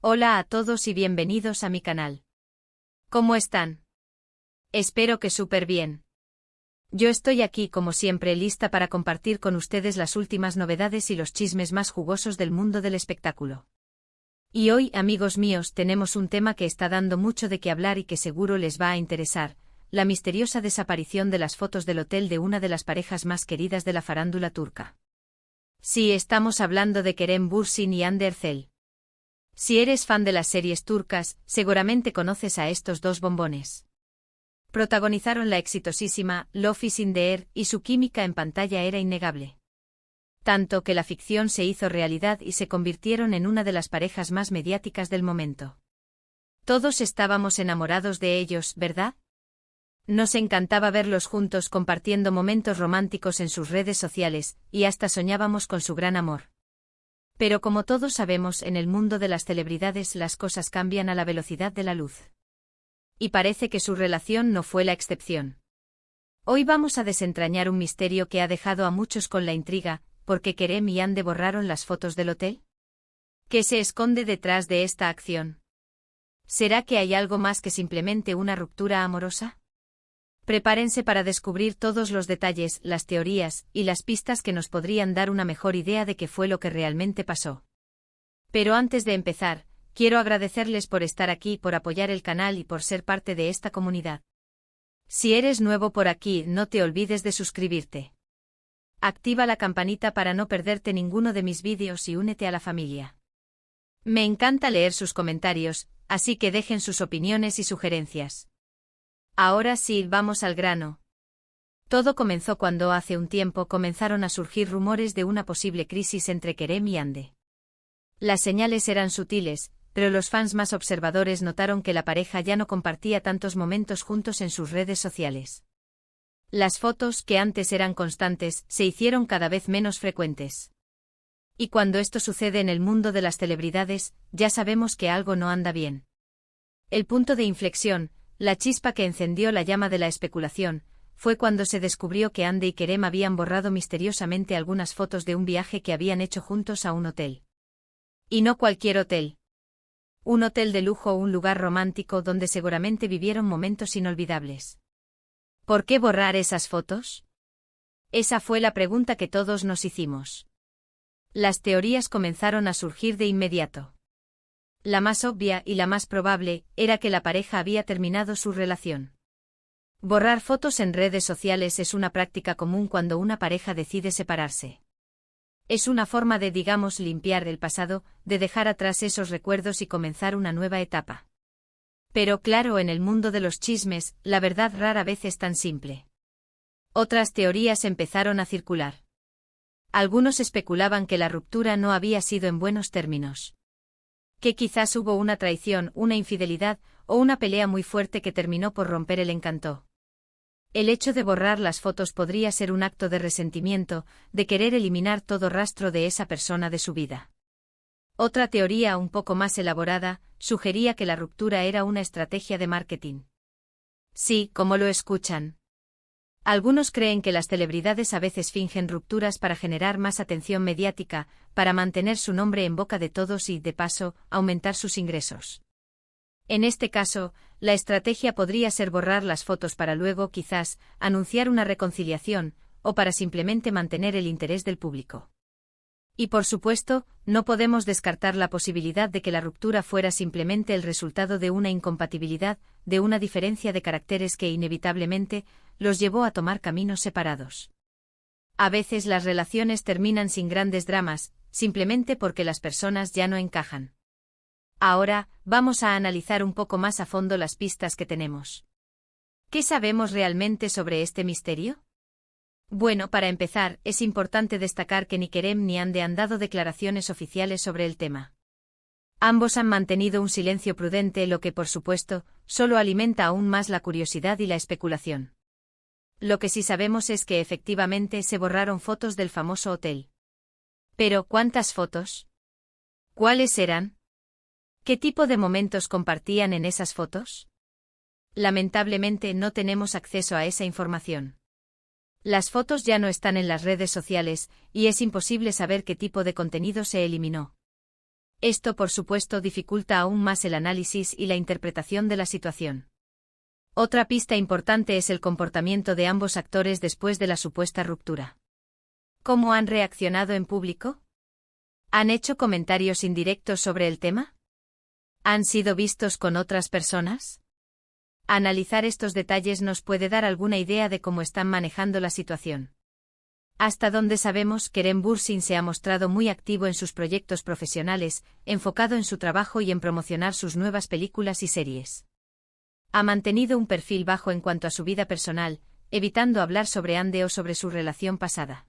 Hola a todos y bienvenidos a mi canal. ¿Cómo están? Espero que súper bien. Yo estoy aquí como siempre lista para compartir con ustedes las últimas novedades y los chismes más jugosos del mundo del espectáculo. Y hoy, amigos míos, tenemos un tema que está dando mucho de qué hablar y que seguro les va a interesar: la misteriosa desaparición de las fotos del hotel de una de las parejas más queridas de la farándula turca. Sí, estamos hablando de Kerem Bürsin y Hande Erçel. Si eres fan de las series turcas, seguramente conoces a estos dos bombones. Protagonizaron la exitosísima Love is in the Air y su química en pantalla era innegable. Tanto que la ficción se hizo realidad y se convirtieron en una de las parejas más mediáticas del momento. Todos estábamos enamorados de ellos, ¿verdad? Nos encantaba verlos juntos compartiendo momentos románticos en sus redes sociales, y hasta soñábamos con su gran amor. Pero como todos sabemos, en el mundo de las celebridades las cosas cambian a la velocidad de la luz. Y parece que su relación no fue la excepción. Hoy vamos a desentrañar un misterio que ha dejado a muchos con la intriga: ¿por qué Kerem y Hande borraron las fotos del hotel? ¿Qué se esconde detrás de esta acción? ¿Será que hay algo más que simplemente una ruptura amorosa? Prepárense para descubrir todos los detalles, las teorías y las pistas que nos podrían dar una mejor idea de qué fue lo que realmente pasó. Pero antes de empezar, quiero agradecerles por estar aquí, por apoyar el canal y por ser parte de esta comunidad. Si eres nuevo por aquí, no te olvides de suscribirte. Activa la campanita para no perderte ninguno de mis vídeos y únete a la familia. Me encanta leer sus comentarios, así que dejen sus opiniones y sugerencias. Ahora sí, vamos al grano. Todo comenzó cuando hace un tiempo comenzaron a surgir rumores de una posible crisis entre Kerem y Hande. Las señales eran sutiles, pero los fans más observadores notaron que la pareja ya no compartía tantos momentos juntos en sus redes sociales. Las fotos, que antes eran constantes, se hicieron cada vez menos frecuentes. Y cuando esto sucede en el mundo de las celebridades, ya sabemos que algo no anda bien. El punto de inflexión, la chispa que encendió la llama de la especulación, fue cuando se descubrió que Hande y Kerem habían borrado misteriosamente algunas fotos de un viaje que habían hecho juntos a un hotel. Y no cualquier hotel. Un hotel de lujo, un lugar romántico donde seguramente vivieron momentos inolvidables. ¿Por qué borrar esas fotos? Esa fue la pregunta que todos nos hicimos. Las teorías comenzaron a surgir de inmediato. La más obvia y la más probable era que la pareja había terminado su relación. Borrar fotos en redes sociales es una práctica común cuando una pareja decide separarse. Es una forma de, digamos, limpiar el pasado, de dejar atrás esos recuerdos y comenzar una nueva etapa. Pero claro, en el mundo de los chismes, la verdad rara vez es tan simple. Otras teorías empezaron a circular. Algunos especulaban que la ruptura no había sido en buenos términos. Que quizás hubo una traición, una infidelidad, o una pelea muy fuerte que terminó por romper el encanto. El hecho de borrar las fotos podría ser un acto de resentimiento, de querer eliminar todo rastro de esa persona de su vida. Otra teoría, un poco más elaborada, sugería que la ruptura era una estrategia de marketing. Sí, como lo escuchan. Algunos creen que las celebridades a veces fingen rupturas para generar más atención mediática, para mantener su nombre en boca de todos y, de paso, aumentar sus ingresos. En este caso, la estrategia podría ser borrar las fotos para luego, quizás, anunciar una reconciliación, o para simplemente mantener el interés del público. Y por supuesto, no podemos descartar la posibilidad de que la ruptura fuera simplemente el resultado de una incompatibilidad, de una diferencia de caracteres que inevitablemente los llevó a tomar caminos separados. A veces las relaciones terminan sin grandes dramas, simplemente porque las personas ya no encajan. Ahora, vamos a analizar un poco más a fondo las pistas que tenemos. ¿Qué sabemos realmente sobre este misterio? Bueno, para empezar, es importante destacar que ni Kerem ni Hande han dado declaraciones oficiales sobre el tema. Ambos han mantenido un silencio prudente, lo que, por supuesto, solo alimenta aún más la curiosidad y la especulación. Lo que sí sabemos es que efectivamente se borraron fotos del famoso hotel. Pero, ¿cuántas fotos? ¿Cuáles eran? ¿Qué tipo de momentos compartían en esas fotos? Lamentablemente no tenemos acceso a esa información. Las fotos ya no están en las redes sociales, y es imposible saber qué tipo de contenido se eliminó. Esto por supuesto dificulta aún más el análisis y la interpretación de la situación. Otra pista importante es el comportamiento de ambos actores después de la supuesta ruptura. ¿Cómo han reaccionado en público? ¿Han hecho comentarios indirectos sobre el tema? ¿Han sido vistos con otras personas? Analizar estos detalles nos puede dar alguna idea de cómo están manejando la situación. Hasta donde sabemos, Kerem Bürsin se ha mostrado muy activo en sus proyectos profesionales, enfocado en su trabajo y en promocionar sus nuevas películas y series. Ha mantenido un perfil bajo en cuanto a su vida personal, evitando hablar sobre Hande o sobre su relación pasada.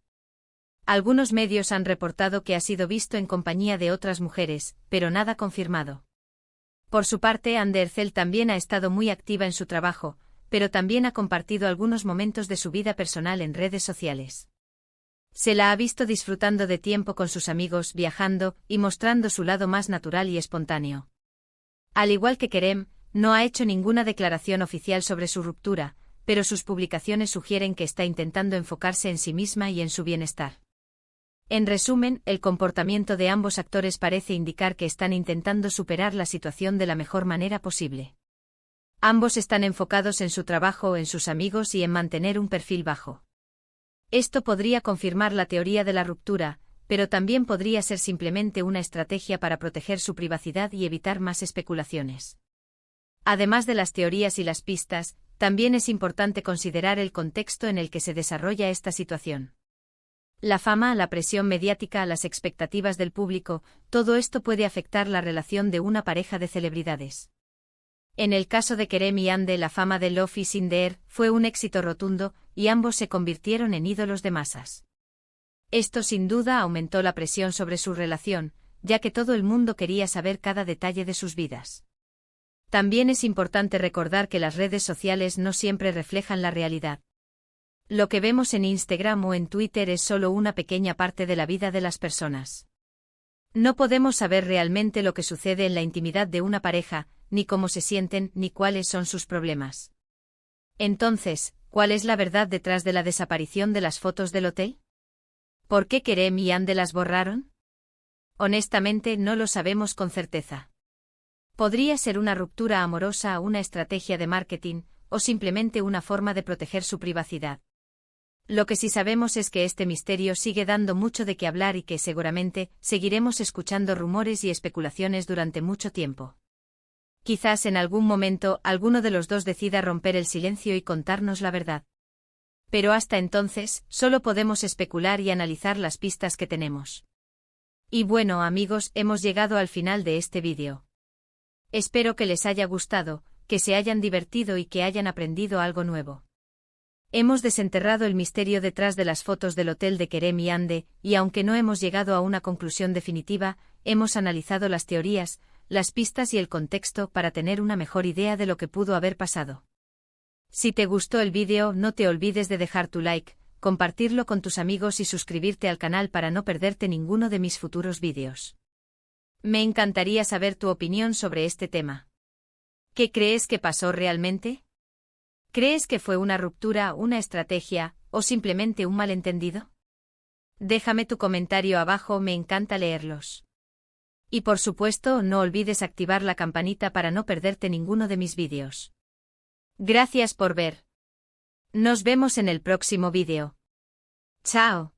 Algunos medios han reportado que ha sido visto en compañía de otras mujeres, pero nada confirmado. Por su parte, Hande Erçel también ha estado muy activa en su trabajo, pero también ha compartido algunos momentos de su vida personal en redes sociales. Se la ha visto disfrutando de tiempo con sus amigos, viajando y mostrando su lado más natural y espontáneo. Al igual que Kerem, no ha hecho ninguna declaración oficial sobre su ruptura, pero sus publicaciones sugieren que está intentando enfocarse en sí misma y en su bienestar. En resumen, el comportamiento de ambos actores parece indicar que están intentando superar la situación de la mejor manera posible. Ambos están enfocados en su trabajo, en sus amigos y en mantener un perfil bajo. Esto podría confirmar la teoría de la ruptura, pero también podría ser simplemente una estrategia para proteger su privacidad y evitar más especulaciones. Además de las teorías y las pistas, también es importante considerar el contexto en el que se desarrolla esta situación. La fama, la presión mediática, las expectativas del público, todo esto puede afectar la relación de una pareja de celebridades. En el caso de Kerem y Hande, la fama de Love is in the air fue un éxito rotundo, y ambos se convirtieron en ídolos de masas. Esto sin duda aumentó la presión sobre su relación, ya que todo el mundo quería saber cada detalle de sus vidas. También es importante recordar que las redes sociales no siempre reflejan la realidad. Lo que vemos en Instagram o en Twitter es solo una pequeña parte de la vida de las personas. No podemos saber realmente lo que sucede en la intimidad de una pareja, ni cómo se sienten, ni cuáles son sus problemas. Entonces, ¿cuál es la verdad detrás de la desaparición de las fotos del hotel? ¿Por qué Kerem y Hande las borraron? Honestamente, no lo sabemos con certeza. Podría ser una ruptura amorosa, una estrategia de marketing, o simplemente una forma de proteger su privacidad. Lo que sí sabemos es que este misterio sigue dando mucho de qué hablar y que seguramente seguiremos escuchando rumores y especulaciones durante mucho tiempo. Quizás en algún momento alguno de los dos decida romper el silencio y contarnos la verdad. Pero hasta entonces, solo podemos especular y analizar las pistas que tenemos. Y bueno, amigos, hemos llegado al final de este vídeo. Espero que les haya gustado, que se hayan divertido y que hayan aprendido algo nuevo. Hemos desenterrado el misterio detrás de las fotos del hotel de Kerem y Hande, y aunque no hemos llegado a una conclusión definitiva, hemos analizado las teorías, las pistas y el contexto para tener una mejor idea de lo que pudo haber pasado. Si te gustó el vídeo, no te olvides de dejar tu like, compartirlo con tus amigos y suscribirte al canal para no perderte ninguno de mis futuros vídeos. Me encantaría saber tu opinión sobre este tema. ¿Qué crees que pasó realmente? ¿Crees que fue una ruptura, una estrategia, o simplemente un malentendido? Déjame tu comentario abajo, me encanta leerlos. Y por supuesto, no olvides activar la campanita para no perderte ninguno de mis vídeos. Gracias por ver. Nos vemos en el próximo vídeo. Chao.